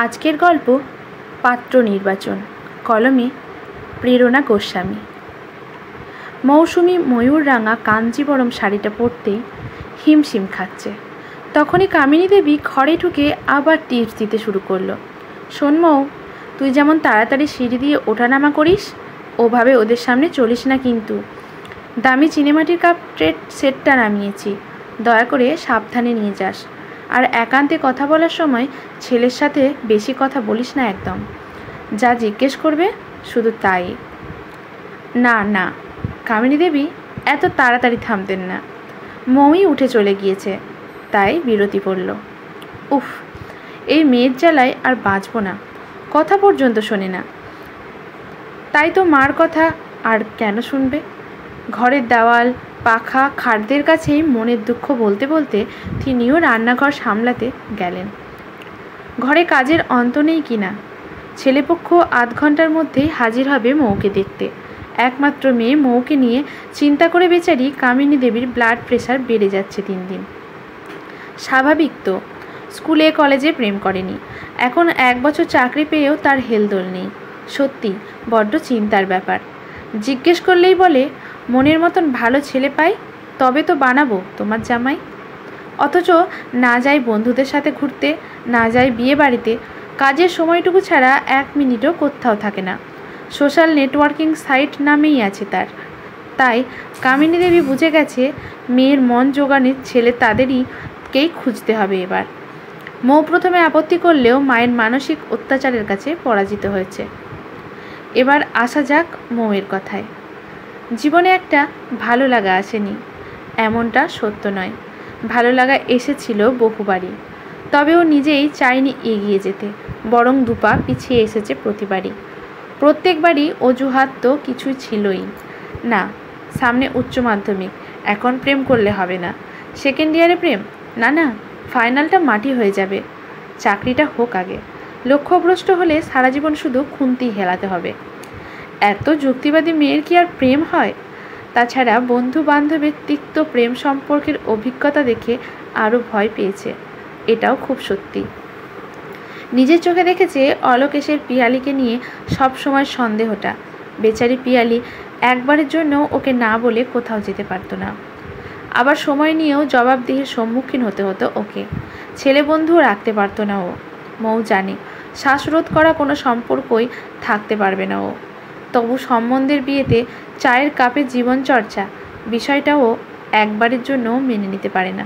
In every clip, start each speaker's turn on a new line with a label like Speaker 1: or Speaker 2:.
Speaker 1: আজকের গল্প পাত্র নির্বাচন, কলমে প্রেরণা গোস্বামী। মৌসুমি ময়ূররাঙা কাঞ্জিবরম শাড়িটা পরতেই হিমশিম খাচ্ছে। তখনই কামিনী দেবী ঘরে ঢুকে আবার টিপস দিতে শুরু করলো। শোন মৌ, তুই যেমন তাড়াতাড়ি সিঁড়ি দিয়ে ওঠানামা করিস, ওভাবে ওদের সামনে চলিস না কিন্তু। দামি চিনেমাটির কাপ ট্রেট সেটটা নামিয়েছি, দয়া করে সাবধানে নিয়ে যাস। আর একান্তে কথা বলার সময় ছেলের সাথে বেশি কথা বলিস না একদম। যা জিজ্ঞেস করবে শুধু তাই। না না, কামিনী দেবী এত তাড়াতাড়ি থামতেন না। মৌই উঠে চলে গিয়েছে, তাই বিরতি পড়ল। উফ, এই মেয়ের জ্বালায় আর বাঁচব না, কথা পর্যন্ত শোনে না। তাই তো মার কথা আর কেন শুনবে। ঘরের দেওয়াল, পাখা, খাটদের কাছেই মনের দুঃখ বলতে বলতে তিনিও রান্নাঘর সামলাতে গেলেন। ঘরে কাজের অন্ত নেই কিনা। ছেলেপক্ষ আধ ঘন্টার মধ্যেই হাজির হবে মৌকে দেখতে। একমাত্র মেয়ে মৌকে নিয়ে চিন্তা করে বেচারি কামিনী দেবীর ব্লাড প্রেশার বেড়ে যাচ্ছে দিন দিন। স্বাভাবিক তো, স্কুলে কলেজে প্রেম করেনি, এখন 1 বছর চাকরি পেয়েও তার হেলদোল নেই। সত্যি বড্ড চিন্তার ব্যাপার। জিজ্ঞেস করলেই বলে, মনের মতন ভালো ছেলে পাই তবে তো বানাবো তোমার জামাই। অথচ না যায় বন্ধুদের সাথে ঘুরতে, না যায় বিয়ে বাড়িতে, কাজের সময়টুকু ছাড়া 1 মিনিটও কোথাও থাকে না। সোশ্যাল নেটওয়ার্কিং সাইট নামেই আছে তার। তাই কামিনী দেবী বুঝে গেছে মেয়ের মন জোগানের ছেলে তাদেরকেই খুঁজতে হবে এবার। মৌ প্রথমে আপত্তি করলেও মায়ের মানসিক অত্যাচারের কাছে পরাজিত হয়েছে। এবার আসা যাক মৌয়ের কথায়। জীবনে একটা ভালো লাগা আসেনি এমনটা সত্য নয়, ভালো লাগা এসেছিল বহুবারই। তবে ও নিজেই চায়নি এগিয়ে যেতে, বরং দুপা পিছিয়ে এসেছে প্রতিবারই। প্রত্যেকবারই অজুহাত তো কিছুই ছিলই না। সামনে উচ্চ মাধ্যমিক, এখন প্রেম করলে হবে না। সেকেন্ড ইয়ারে প্রেম, না না, ফাইনালটা মাটি হয়ে যাবে। চাকরিটা হোক আগে। লক্ষ্যভ্রষ্ট হলে সারা জীবন শুধু খুন্তি হেলাতে হবে। এত যুক্তিবাদী মেয়ের কি আর প্রেম হয়? তাছাড়া বন্ধু বান্ধবের তিক্ত প্রেম সম্পর্কের অভিজ্ঞতা দেখে আরও ভয় পেয়েছে, এটাও খুব সত্যি। নিজের চোখে দেখেছে অলোকেশের পিয়ালিকে নিয়ে সব সময় সন্দেহটা। বেচারি পিয়ালি একবারের জন্য ওকে না বলে কোথাও যেতে পারতো না। আবার সময় নিয়েও জবাবদিহির সম্মুখীন হতে হতো ওকে। ছেলে বন্ধুও রাখতে পারতো না ও। মৌ জানে শ্বাসরোধ করা কোনো সম্পর্কই থাকতে পারবে না ও। তবু সম্বন্ধের বিয়েতে চায়ের কাপে জীবনচর্চা বিষয়টাও একবারের জন্য মেনে নিতে পারে না।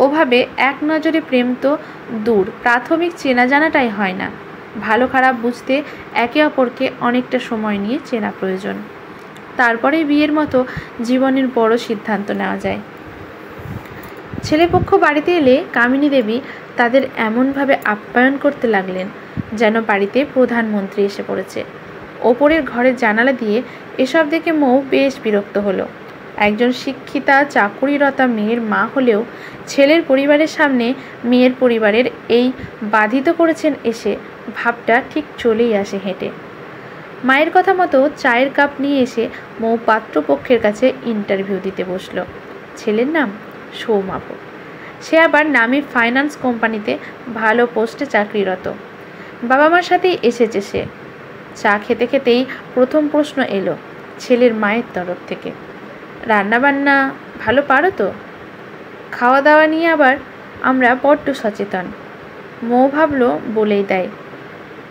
Speaker 1: ওভাবে এক নজরে প্রেম তো দূর, প্রাথমিক চেনা জানাটাই হয় না। ভালো খারাপ বুঝতে একে অপরকে অনেকটা সময় নিয়ে চেনা প্রয়োজন। তারপরে বিয়ের মতো জীবনের বড় সিদ্ধান্ত নেওয়া যায়। ছেলেপক্ষ বাড়িতে এলে কামিনী দেবী তাদের এমনভাবে আপ্যায়ন করতে লাগলেন যেন বাড়িতে প্রধানমন্ত্রী এসে পড়েছে। ওপরের ঘরের জানালা দিয়ে এসব দেখে মৌ বেশ বিরক্ত হলো। একজন শিক্ষিতা চাকুরিরতা মেয়ের মা হলেও ছেলের পরিবারের সামনে মেয়ের পরিবারের এই বাধিত করেছেন এসে ভাবটা ঠিক চলেই আসে হেঁটে। মায়ের কথা মতো চায়ের কাপ নিয়ে এসে মৌ পাত্রপক্ষের কাছে ইন্টারভিউ দিতে বসলো। ছেলের নাম সৌমাভ। সে আবার নামি ফাইন্যান্স কোম্পানিতে ভালো পোস্টে চাকরিরত। বাবা মার সাথেই এসেছে সে। চা খেতে খেতেই প্রথম প্রশ্ন এলো ছেলের মায়ের তরফ থেকে, রান্নাবান্না ভালো পারো তো? খাওয়া দাওয়া নিয়ে আবার আমরা বড্ড সচেতন। মৌ ভাবলো বলেই দেয়।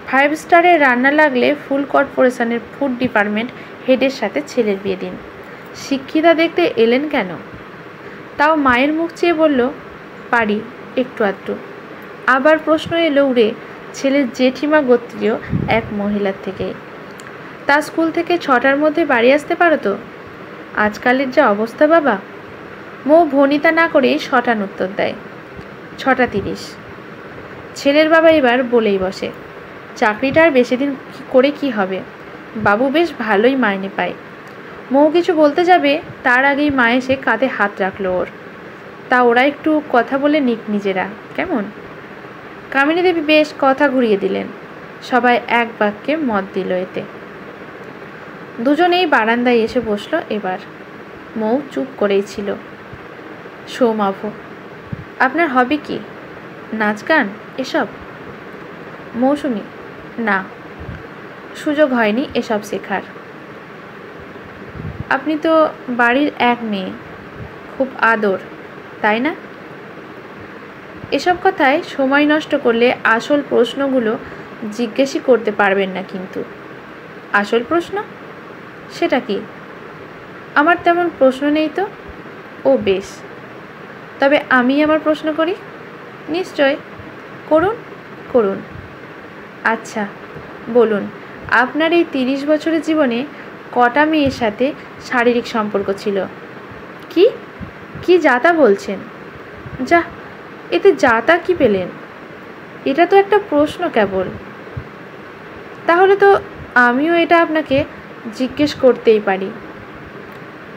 Speaker 1: 5 স্টারের রান্না লাগলে ফুল কর্পোরেশনের ফুড ডিপার্টমেন্ট হেডের সাথে ছেলের বিয়ে দিন। শিক্ষিতা দেখতে এলেন কেন? তাও মায়ের মুখ চেয়ে বলল, পারি একটু আধটু। আবার প্রশ্ন এলো উড়ে ছেলের জেঠিমা গোত্রীয় এক মহিলার থেকে, তা স্কুল থেকে 6টার মধ্যে বাড়ি আসতে পারো তো? আজকালের যা অবস্থা বাবা। মৌ ভনিতা না করেই শটান উত্তর দেয়, 6টা 30। ছেলের বাবা এবার বলেই বসে, চাকরিটা আর বেশি দিন করে কি হবে, বাবু বেশ ভালোই মাইনে পায়। মৌ কিছু বলতে যাবে তার আগেই মা এসে কাঁধে হাত রাখলো ওর। তা ওরা একটু কথা বলে নিক নিজেরা, কেমন? কামিনী দেবী বেশ কথা ঘুরিয়ে দিলেন। সবাই এক বাক্যে মত দিল এতে। দুজনেই বারান্দায় এসে বসলো এবার। মৌ চুপ করেই ছিল। সৌমাভ, আপনার হবি কি? নাচ গান এসব? মৌসুমি: না, সুযোগ হয়নি এসব শেখার। আপনি তো বাড়ির এক মেয়ে, খুব আদর, তাই না? এসব কথায় সময় নষ্ট করলে আসল প্রশ্নগুলো জিজ্ঞেসই করতে পারবেন না। কিন্তু আসল প্রশ্ন সেটা কি? আমার তেমন প্রশ্ন নেই তো। ও বেশ, তবে আমি আমার প্রশ্ন করি। নিশ্চয়, করুন করুন। আচ্ছা বলুন, আপনার এই 30 বছরের জীবনে কটা মেয়ের সাথে শারীরিক সম্পর্ক ছিল? কি কি যাতা বলছেন? যা, এতে যাতা কি পেলেন? এটা তো একটা প্রশ্ন কেবল। তাহলে তো আমিও এটা আপনাকে জিজ্ঞেস করতেই পারি।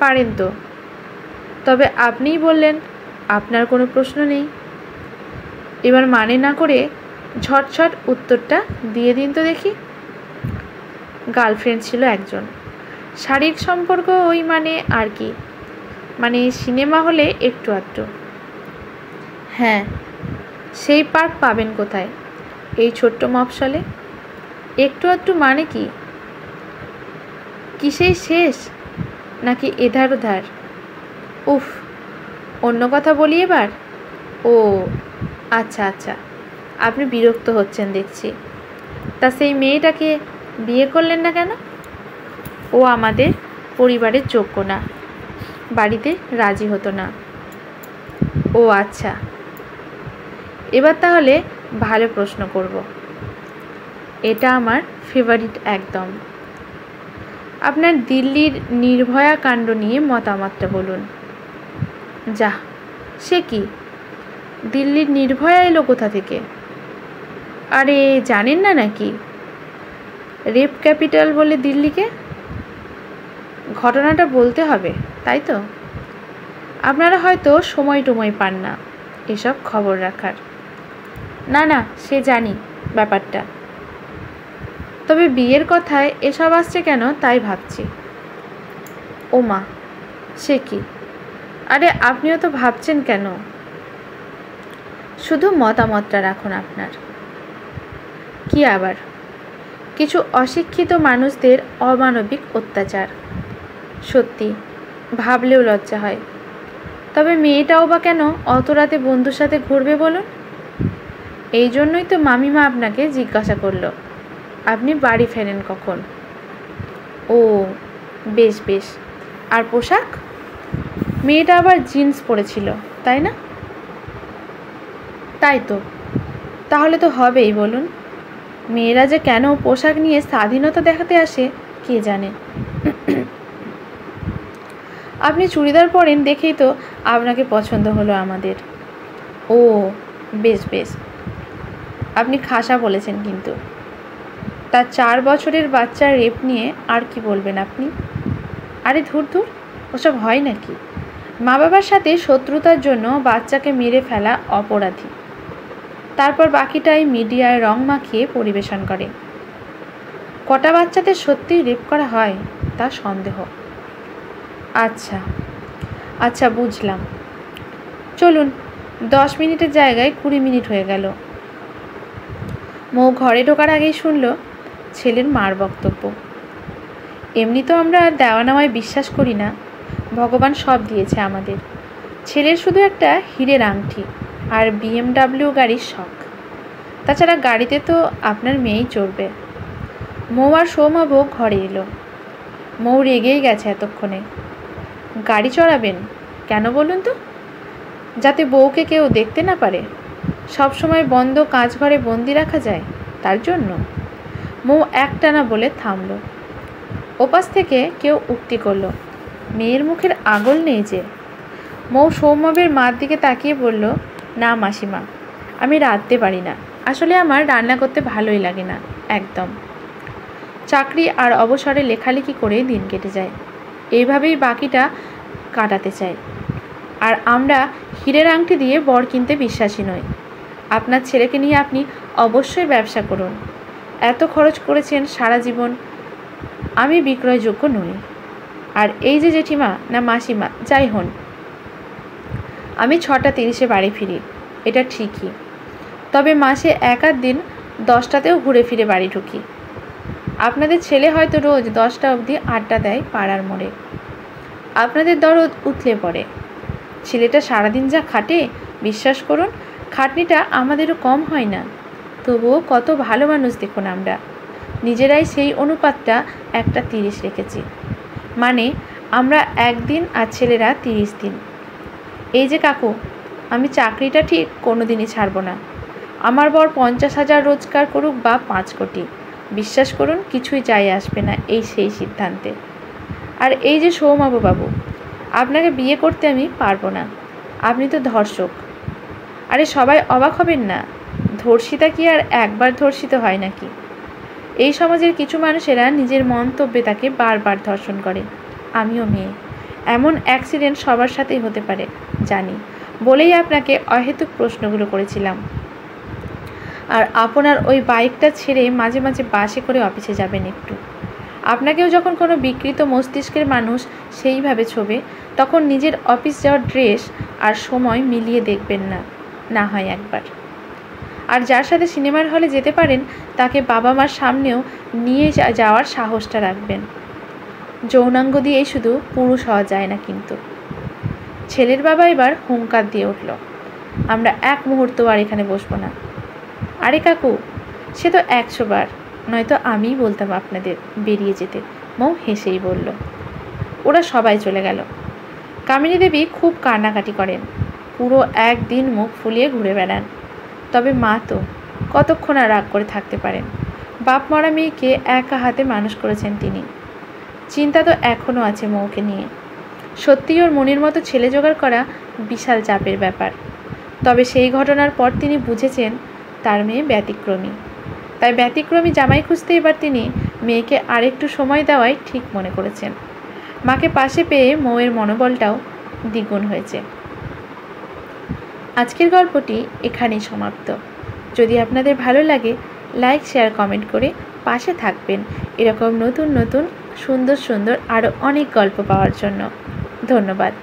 Speaker 1: পারেন তো, তবে আপনিই বললেন আপনার কোনো প্রশ্ন নেই। এবার মানে না করে ঝটঝট উত্তরটা দিয়ে দিন তো দেখি। গার্লফ্রেন্ড ছিল একজন। শারীরিক সম্পর্ক ওই মানে আর কি, মানে সিনেমা হলে একটু আধটু। হ্যাঁ, সেই পার্ক পাবেন কোথায়? এই ছোট্ট মফস্বলে? একটু আধটু মানে কি? কিসেই শেষ, নাকি এধার ওধার? উফ, অন্য কথা বলি এবার। ও আচ্ছা আচ্ছা, আপনি বিরক্ত হচ্ছেন দেখছি। তা সেই মেয়েটাকে বিয়ে করলেন না কেন? ও আমাদের পরিবারের যোগ্য না, বাড়িতে রাজি হতো না। ও আচ্ছা, এবার তাহলে ভালো প্রশ্ন করব। এটা আমার ফেভারিট একদম। আপনার দিল্লির নির্ভয়া কাণ্ড নিয়ে মতামতটা বলুন। যা, সে কি? দিল্লির নির্ভয়া এলো কোথা থেকে? আরে জানেন না নাকি? রেপ ক্যাপিটাল বলে দিল্লিকে। ঘটনাটা বলতে হবে, তাই তো? আপনারা হয়তো সময় টময় পান না এসব খবর রাখার। না না, সে জানি ব্যাপারটা, তবে বিয়ের কথায় এসব আসছে কেন তাই ভাবছি। ও মা, সে কি? আরে আপনিও তো ভাবছেন কেন? শুধু মতামতটা রাখুন আপনার। কি আবার? কিছু অশিক্ষিত মানুষদের অমানবিক অত্যাচার। সত্যি ভাবলেও লজ্জা হয়। তবে মেয়েটাও বা কেন অত রাতে বন্ধুর সাথে ঘুরবে বলুন? এই জন্যই তো মামিমা আপনাকে জিজ্ঞাসা করলো আপনি বাড়ি ফেরেন কখন। ও বেশ বেশ। আর পোশাক? মেয়েটা আবার জিন্স পরেছিল, তাই না? তাই তো। তাহলে তো হবেই বলুন। মেয়েরা যে কেন পোশাক নিয়ে স্বাধীনতা দেখাতে আসে কে জানে। আপনি চুড়িদার পরেন দেখেই তো আপনাকে পছন্দ হলো আমাদের। ও বেশ বেশ, আপনি খাসা বলেছেন। কিন্তু তার 4 বছরের বাচ্চার রেপ নিয়ে আর কি বলবেন আপনি? আরে ধুর ধুর, ওসব হয় নাকি? মা বাবার সাথে শত্রুতার জন্য বাচ্চাকে মেরে ফেলা অপরাধী, তারপর বাকিটাই মিডিয়ায় রং মাখিয়ে পরিবেশন করে। কটা বাচ্চাদের সত্যিই রেপ করা হয় তা সন্দেহ। আচ্ছা আচ্ছা, বুঝলাম। চলুন, 10 মিনিটের জায়গায় 20 মিনিট হয়ে গেল। মৌ ঘরে ঢোকার আগেই শুনল ছেলের মার বক্তব্য। এমনি তো আমরা দেওয়া নেওয়ায় বিশ্বাস করি না। ভগবান সব দিয়েছে আমাদের। ছেলের শুধু একটা হীরের আংটি আর BMW গাড়ির শখ। তাছাড়া গাড়িতে তো আপনার মেয়েই চড়বে। মৌ আর সৌম্যভোগ ঘরে এলো। মৌ রেগেই গেছে এতক্ষণে। গাড়ি চড়াবেন কেন বলুন তো? যাতে বউকে কেউ দেখতে না পারে, সব সময় বন্ধ কাঁচ ঘরে বন্দি রাখা যায়, তার জন্য। মৌ একটানা বলে থামল। ওপাশ থেকে কেউ উক্তি করল, মেয়ের মুখের আগল নেই যে। মৌ সৌম্যবের মার দিকে তাকিয়ে বলল, না মাসিমা, আমি রাঁধতে পারি না। আসলে আমার রান্না করতে ভালোই লাগে না একদম। চাকরি আর অবসরে লেখালেখি করে দিন কেটে যায়। এইভাবেই বাকিটা কাটাতে চাই। আর আমরা হীরের আংটি দিয়ে বর কিনতে বিশ্বাসী নই। আপনার ছেলেকে নিয়ে আপনি অবশ্যই ব্যবসা করুন। এত খরচ করেছেন সারা জীবন, আমি বিক্রয়যোগ্য নই। আর এই যে জেঠিমা না মাসিমা যাই হন, আমি 6টা 30-এ বাড়ি ফিরি, এটা ঠিকই। তবে মাসে 1-8 দিন 10টাতেও ঘুরে ফিরে বাড়ি ঢুকি। আপনাদের ছেলে হয়তো রোজ 10টা অবধি আড্ডা দেয় পাড়ার মোড়ে। আপনাদের দরদ উতলে পড়ে। ছেলেটা সারাদিন যা খাটে, বিশ্বাস করুন খাটনিটা আমাদেরও কম হয় না। তবুও কত ভালো মানুষ দেখুন আমরা। নিজেরাই সেই অনুপাতটা 1:30 রেখেছি। মানে আমরা 1 দিন আর ছেলেরা 30 দিন। এই যে কাকু, আমি চাকরিটা ঠিক কোনো দিনই ছাড়ব না। আমার বর 50,000 রোজগার করুক বা 5 কোটি, বিশ্বাস করুন কিছুই যায় আসবে না এই সেই সিদ্ধান্তে। আর এই যে সৌমাবু, আপনাকে বিয়ে করতে আমি পারবো না। আপনি তো ধর্ষক। আরে সবাই অবাক হবেন না, ধর্ষিতা কি আর একবার ধর্ষিত হয় নাকি? এই সমাজের কিছু মানুষেরা নিজের মন্তব্যে তাকে বারবার ধর্ষণ করে। আমিও মেয়ে, এমন অ্যাক্সিডেন্ট সবার সাথেই হতে পারে জানি, বলেই আপনাকে অহেতুক প্রশ্নগুলো করেছিলাম। আর আপনার ওই বাইকটা ছেড়ে মাঝে মাঝে বাসে করে অফিসে যাবেন একটু। আপনাকেও যখন কোনো বিকৃত মস্তিষ্কের মানুষ সেইভাবে ছোবে, তখন নিজের অফিস যাওয়ার ড্রেস আর সময় মিলিয়ে দেখবেন না, না হয় একবার। আর যার সাথে সিনেমার হলে যেতে পারেন, তাকে বাবা মার সামনেও নিয়ে যাওয়ার সাহসটা রাখবেন। যৌনাঙ্গ দিয়েই শুধু পুরুষ হওয়া যায় না কিন্তু। ছেলের বাবা এবার হুঙ্কার দিয়ে উঠল, আমরা এক মুহূর্ত আর এখানে বসবো না। আরে কাকু, সে তো 100 বার, নয়তো আমিই বলতাম আপনাদের বেরিয়ে যেতে। মৌ হেসেই বলল। ওরা সবাই চলে গেল। কামিনী দেবী খুব কান্নাকাটি করেন, পুরো 1 দিন মুখ ফুলিয়ে ঘুরে বেড়ান। তবে মা তো কতক্ষণ আর রাগ করে থাকতে পারেন? বাপ মরা মেয়েকে একা হাতে মানুষ করেছেন তিনি। চিন্তা তো এখনও আছে মৌকে নিয়ে। সত্যিই ওর মনের মতো ছেলে জোগাড় করা বিশাল চাপের ব্যাপার। তবে সেই ঘটনার পর তিনি বুঝেছেন তার মেয়ে ব্যতিক্রমী। তাই ব্যতিক্রমী জামাই খুঁজতে এবার তিনি মেয়েকে আরেকটু সময় দেওয়াই ঠিক মনে করেছেন। মাকে পাশে পেয়ে মৌয়ের মনোবলটাও দ্বিগুণ হয়েছে। আজকের গল্পটি এখানেই সমাপ্ত। যদি আপনাদের ভালো লাগে, লাইক শেয়ার কমেন্ট করে পাশে থাকবেন এরকম নতুন নতুন সুন্দর সুন্দর আরও অনেক গল্প পাওয়ার জন্য। ধন্যবাদ।